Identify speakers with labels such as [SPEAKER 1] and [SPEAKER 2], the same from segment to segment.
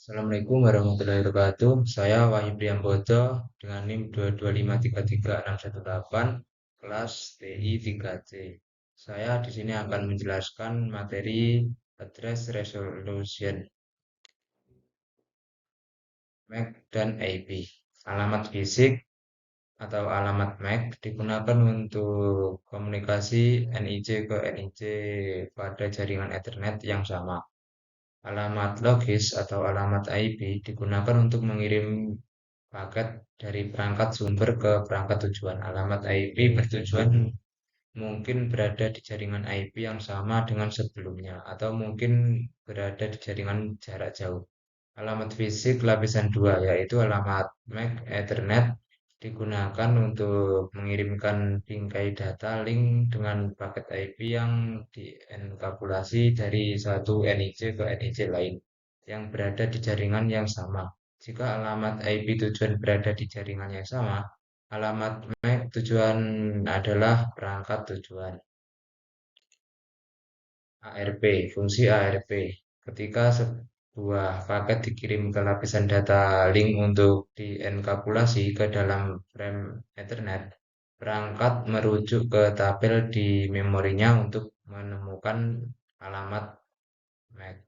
[SPEAKER 1] Assalamualaikum warahmatullahi wabarakatuh. Saya Wahyu Priambodo dengan NIM 225336618 kelas TI 3C. Saya di sini akan menjelaskan materi address resolution MAC dan IP. Alamat fisik atau alamat MAC digunakan untuk komunikasi NIC ke NIC pada jaringan Ethernet yang sama. Alamat logis atau alamat IP digunakan untuk mengirim paket dari perangkat sumber ke perangkat tujuan. Alamat IP bertujuan mungkin berada di jaringan IP yang sama dengan sebelumnya, atau mungkin berada di jaringan jarak jauh. Alamat fisik lapisan 2 yaitu alamat MAC Ethernet digunakan untuk mengirimkan bingkai data link dengan paket IP yang dienkapsulasi dari satu NIC ke NIC lain yang berada di jaringan yang sama. Jika alamat IP tujuan berada di jaringan yang sama, alamat MAC tujuan adalah perangkat tujuan. ARP, fungsi ARP. Ketika sebuah paket dikirim ke lapisan data link untuk dienkapsulasi ke dalam frame Ethernet, perangkat merujuk ke tabel di memorinya untuk menemukan alamat MAC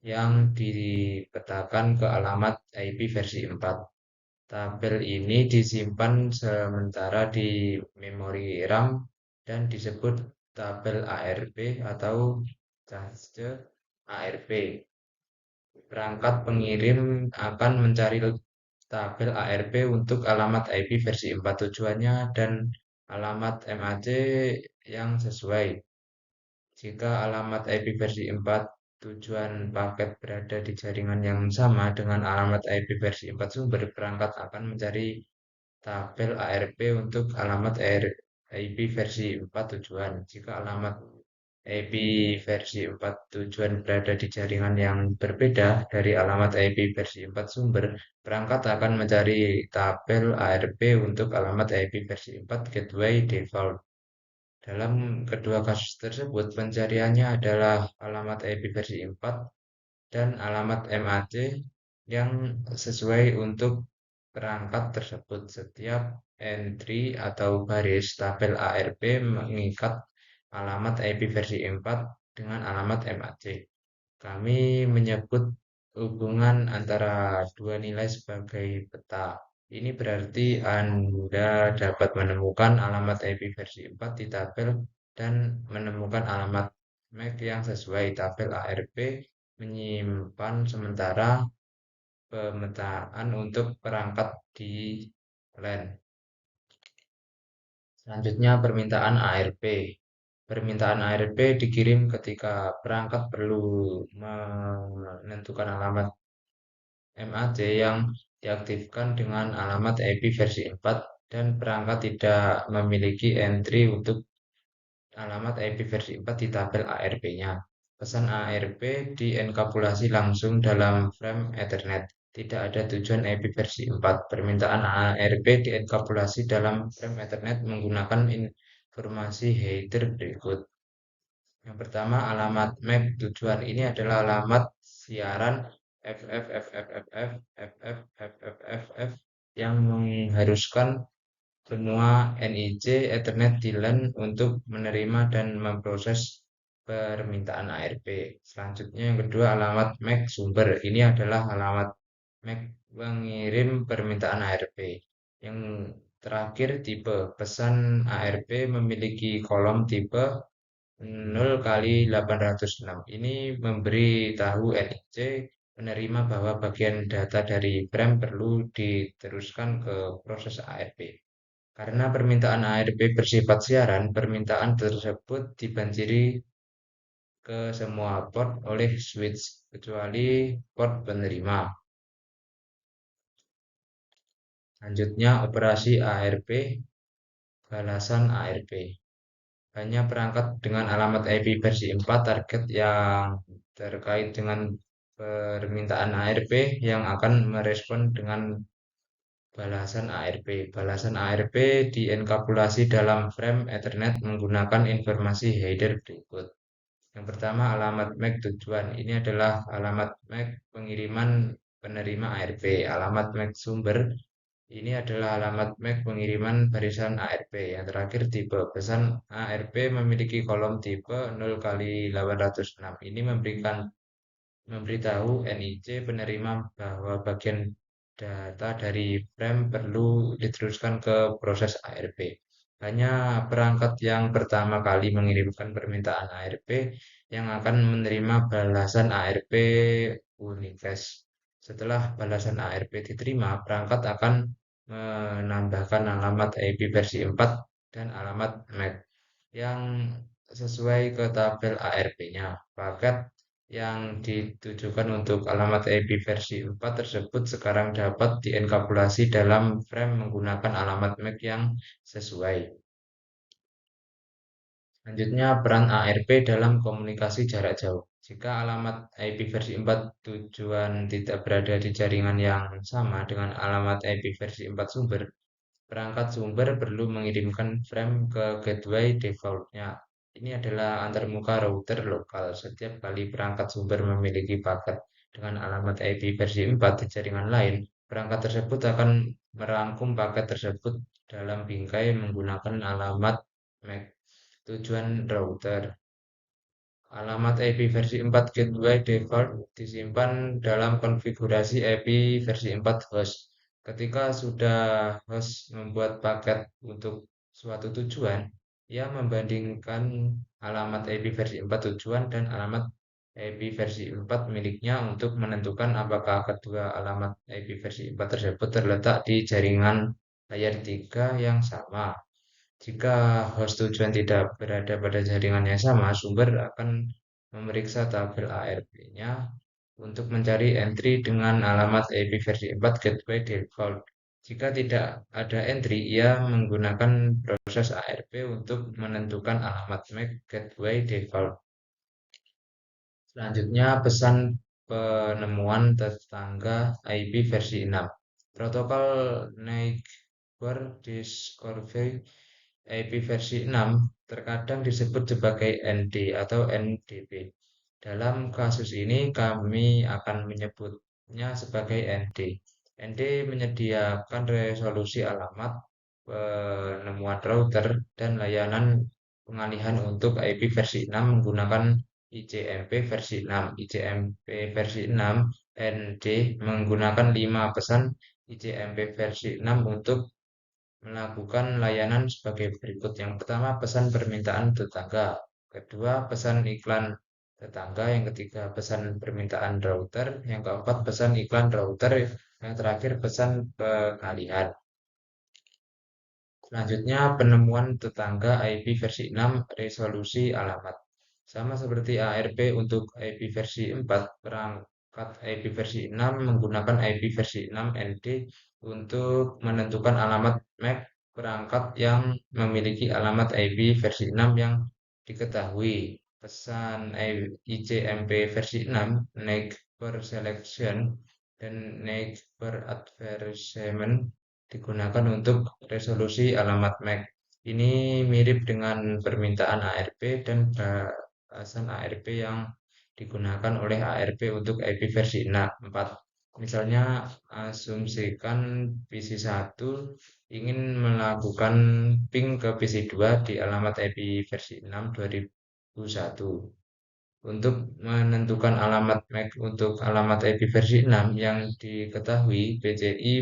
[SPEAKER 1] yang dipetakan ke alamat IP versi 4. Tabel ini disimpan sementara di memori RAM dan disebut tabel ARP atau cache ARP. Perangkat pengirim akan mencari tabel ARP untuk alamat IP versi 4 tujuannya dan alamat MAC yang sesuai. Jika alamat IP versi 4 tujuan paket berada di jaringan yang sama dengan alamat IP versi 4 sumber, perangkat akan mencari tabel ARP untuk alamat IP versi 4 tujuan. Jika alamat IP versi 4 tujuan berada di jaringan yang berbeda dari alamat IP versi 4 sumber, perangkat akan mencari tabel ARP untuk alamat IP versi 4 gateway default. Dalam kedua kasus tersebut, pencariannya adalah alamat IP versi 4 dan alamat MAC yang sesuai untuk perangkat tersebut. Setiap entry atau baris tabel ARP mengikat alamat IP versi 4 dengan alamat MAC. Kami menyebut hubungan antara dua nilai sebagai peta. Ini berarti Anda dapat menemukan alamat IP versi 4 di tabel dan menemukan alamat MAC yang sesuai. Tabel ARP menyimpan sementara pemetaan untuk perangkat di LAN. Selanjutnya permintaan ARP. Permintaan ARP dikirim ketika perangkat perlu menentukan alamat MAC yang diaktifkan dengan alamat IP versi 4 dan perangkat tidak memiliki entry untuk alamat IP versi 4 di tabel ARP-nya. Pesan ARP dienkapsulasi langsung dalam frame Ethernet. Tidak ada tujuan IP versi 4. Permintaan ARP dienkapsulasi dalam frame Ethernet menggunakan informasi header berikut. Yang pertama, alamat MAC tujuan ini adalah alamat siaran FFFFFFFFFF yang mengharuskan semua NIC Ethernet di LAN untuk menerima dan memproses permintaan ARP. Selanjutnya yang kedua, alamat MAC sumber. Ini adalah alamat MAC pengirim permintaan ARP. Yang terakhir, tipe pesan ARP memiliki kolom tipe 0 kali 806. Ini memberi tahu NIC penerima bahwa bagian data dari frame perlu diteruskan ke proses ARP. Karena permintaan ARP bersifat siaran, permintaan tersebut dibanjiri ke semua port oleh switch, kecuali port penerima. Selanjutnya, operasi ARP, balasan ARP. Hanya perangkat dengan alamat IP versi 4 target yang terkait dengan permintaan ARP yang akan merespon dengan balasan ARP. Balasan ARP dienkapsulasi dalam frame Ethernet menggunakan informasi header berikut. Yang pertama alamat MAC tujuan. Ini adalah alamat MAC pengiriman penerima ARP. Alamat MAC sumber. Ini adalah alamat MAC pengiriman barisan ARP. Yang terakhir tipe. Pesan ARP memiliki kolom tipe 0 kali 806. Ini memberitahu NIC penerima bahwa bagian data dari frame perlu diteruskan ke proses ARP. Hanya perangkat yang pertama kali mengirimkan permintaan ARP yang akan menerima balasan ARP Unifest. Setelah balasan ARP diterima, perangkat akan menambahkan alamat IP versi 4 dan alamat MAC yang sesuai ke tabel ARP-nya. Paket yang ditujukan untuk alamat IP versi 4 tersebut sekarang dapat dienkapsulasi dalam frame menggunakan alamat MAC yang sesuai. Selanjutnya, peran ARP dalam komunikasi jarak jauh. Jika alamat IP versi 4 tujuan tidak berada di jaringan yang sama dengan alamat IP versi 4 sumber, perangkat sumber perlu mengirimkan frame ke gateway defaultnya. Ini adalah antarmuka router lokal. Setiap kali perangkat sumber memiliki paket dengan alamat IP versi 4 di jaringan lain, perangkat tersebut akan merangkum paket tersebut dalam bingkai menggunakan alamat MAC tujuan router. Alamat IP versi 4 gateway default disimpan dalam konfigurasi IP versi 4 host. Ketika sudah host membuat paket untuk suatu tujuan, ia membandingkan alamat IP versi 4 tujuan dan alamat IP versi 4 miliknya untuk menentukan apakah kedua alamat IP versi 4 tersebut terletak di jaringan layer 3 yang sama. Jika host tujuan tidak berada pada jaringan yang sama, sumber akan memeriksa tabel ARP-nya untuk mencari entry dengan alamat IP versi 4 gateway default. Jika tidak ada entry, ia menggunakan proses ARP untuk menentukan alamat MAC gateway default. Selanjutnya, pesan penemuan tetangga IP versi 6. Protokol Neighbor Discovery IP versi 6 terkadang disebut sebagai ND atau NDP. Dalam kasus ini kami akan menyebutnya sebagai ND. ND menyediakan resolusi alamat, penemuan router, dan layanan pengalihan untuk IP versi 6 menggunakan ICMP versi 6. ICMP versi 6 ND menggunakan 5 pesan ICMP versi 6 untuk melakukan layanan sebagai berikut. Yang pertama, pesan permintaan tetangga. Kedua, pesan iklan tetangga. Yang ketiga, pesan permintaan router. Yang keempat, pesan iklan router. Yang terakhir, pesan pengalihan. Selanjutnya, penemuan tetangga IP versi 6 resolusi alamat. Sama seperti ARP untuk IP versi 4, perangkat IP versi 6 menggunakan IP versi 6 ND untuk menentukan alamat MAC perangkat yang memiliki alamat IP versi 6 yang diketahui. Pesan ICMP versi 6, Neighbor Selection, dan Neighbor Advertisement digunakan untuk resolusi alamat MAC. Ini mirip dengan permintaan ARP dan batasan ARP yang digunakan oleh ARP untuk IP versi 4. Misalnya, asumsikan PC1 ingin melakukan ping ke PC2 di alamat IP versi 6 2001. Untuk menentukan alamat MAC untuk alamat IP versi 6 yang diketahui, PC1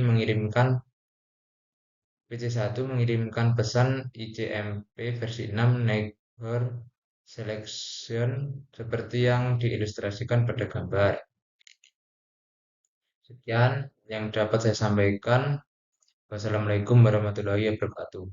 [SPEAKER 1] mengirimkan pesan ICMP versi 6 Neighbor Selection seperti yang diilustrasikan pada gambar. Sekian yang dapat saya sampaikan. Wassalamualaikum warahmatullahi wabarakatuh.